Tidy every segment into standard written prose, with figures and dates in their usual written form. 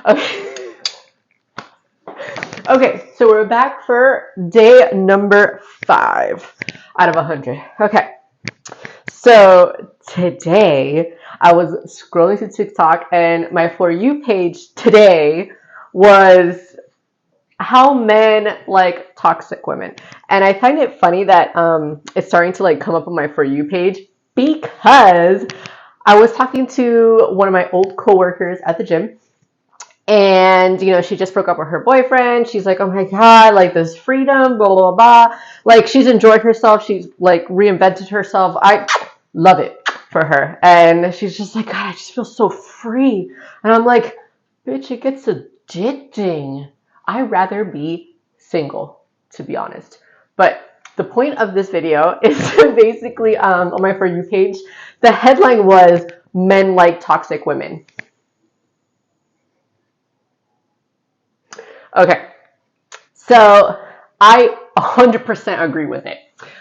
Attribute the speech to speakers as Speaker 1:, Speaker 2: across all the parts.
Speaker 1: Okay. Okay, so we're back for day number 5 out of 100. Okay, so today I was scrolling through TikTok and my For You page today was how men like toxic women. And I find it funny that it's starting to like come up on my For You page because I was talking to one of my old coworkers at the gym, and she just broke up with her boyfriend. She's like, oh my god, like this freedom, blah blah blah. Like she's enjoyed herself. She's like reinvented herself. I love it for her. And she's just like, god, I just feel so free. And I'm like, bitch, it gets addicting. I'd rather be single, to be honest. But the point of this video is basically on my For You page, the headline was men like toxic women. Okay, so I 100% agree with it.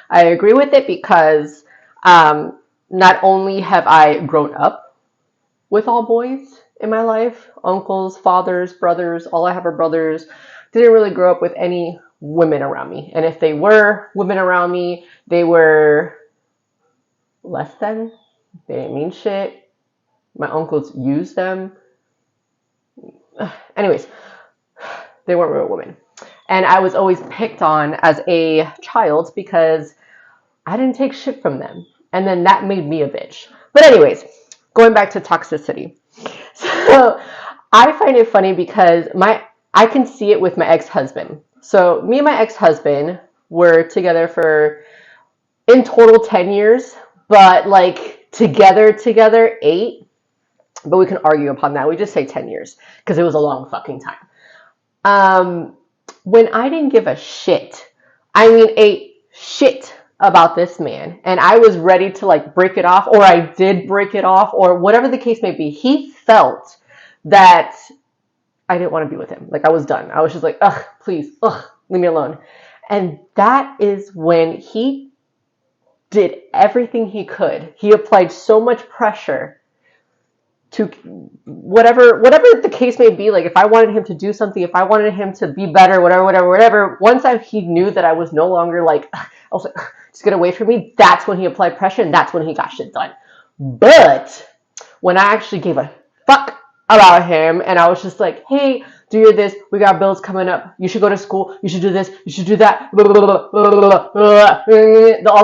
Speaker 1: I agree with it because not only have I grown up with all boys in my life, uncles, fathers, brothers, all I have are brothers, didn't really grow up with any women around me. And if they were women around me, they were less than, they didn't mean shit. My uncles used them. Anyways, they weren't real women. And I was always picked on as a child because I didn't take shit from them. And then that made me a bitch. But anyways, going back to toxicity. So I find it funny because I can see it with my ex-husband. So me and my ex-husband were together for in total 10 years, but like together 8. But we can argue upon that. We just say 10 years because it was a long fucking time. When I didn't give a shit, I mean a shit about this man, and I was ready to like break it off, or I did break it off, or whatever the case may be, he felt that I didn't want to be with him. Like I was done. I was just like, ugh, please, ugh, leave me alone. And that is when he did everything he could. He applied so much pressure to whatever the case may be. Like if I wanted him to do something, if I wanted him to be better, whatever. Once he knew that I was no longer like, I was like, just get away from me. That's when he applied pressure, and that's when he got shit done. But when I actually gave a fuck about him, and I was just like, hey, do your this. We got bills coming up. You should go to school. You should do this. You should do that. All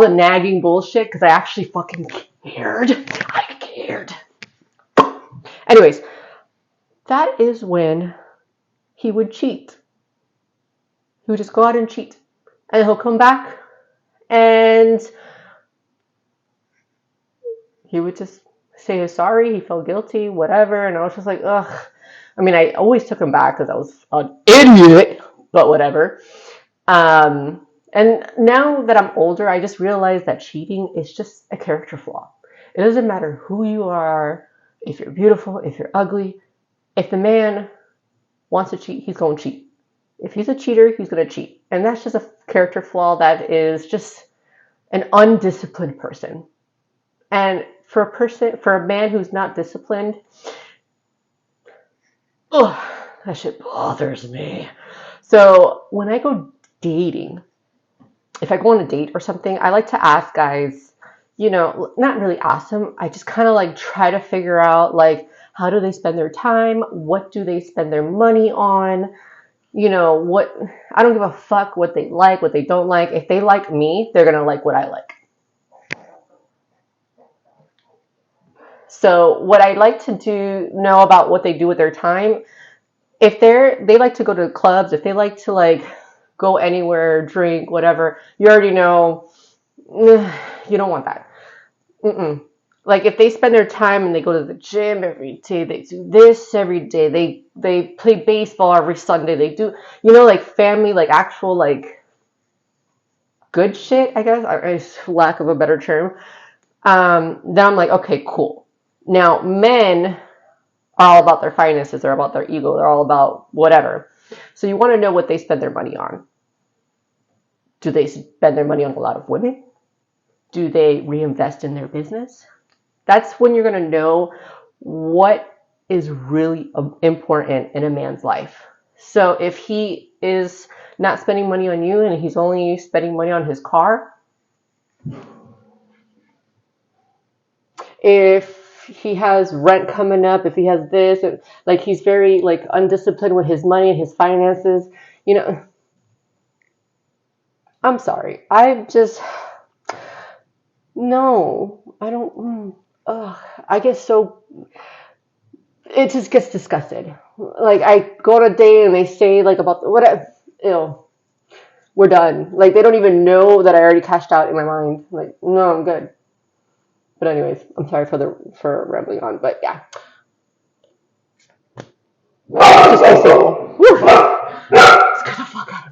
Speaker 1: the nagging bullshit because I actually fucking cared. I cared. Anyways, that is when he would cheat. He would just go out and cheat. And he'll come back and he would just say he's sorry, he felt guilty, whatever. And I was just like, ugh. I mean, I always took him back because I was an idiot, but whatever. And now that I'm older, I just realized that cheating is just a character flaw. It doesn't matter who you are, if you're beautiful, if you're ugly. If the man wants to cheat, he's going to cheat. If he's a cheater, he's going to cheat. And that's just a character flaw that is just an undisciplined person. And for a man who's not disciplined, that shit bothers me. So when I go dating, if I go on a date or something, I like to ask guys, not really ask them. I just kind of like try to figure out like, how do they spend their time? What do they spend their money on? What, I don't give a fuck what they like, what they don't like. If they like me, they're going to like what I like. So what I like to know about what they do with their time, if they like to go to clubs, if they like to like go anywhere, drink, whatever, you already know, you don't want that. Like if they spend their time and they go to the gym every day, they do this every day, they play baseball every Sunday, they do, like family, like actual like good shit, I guess, lack of a better term. Then I'm like, okay, cool. Now men are all about their finances, they're about their ego, they're all about whatever. So you want to know what they spend their money on. Do they spend their money on a lot of women? Do they reinvest in their business? That's when you're going to know what is really important in a man's life. So if he is not spending money on you and he's only spending money on his car, if he has rent coming up, if he has this, like he's very like undisciplined with his money and his finances, you know, I'm sorry. No, I don't. I get so, it just gets disgusted. Like I go on a date and they say like about what, ew, we're done. Like they don't even know that I already cashed out in my mind. Like no, I'm good. But anyways, I'm sorry for rambling on. But yeah, just be simple. Whew. Scared the fuck out of me.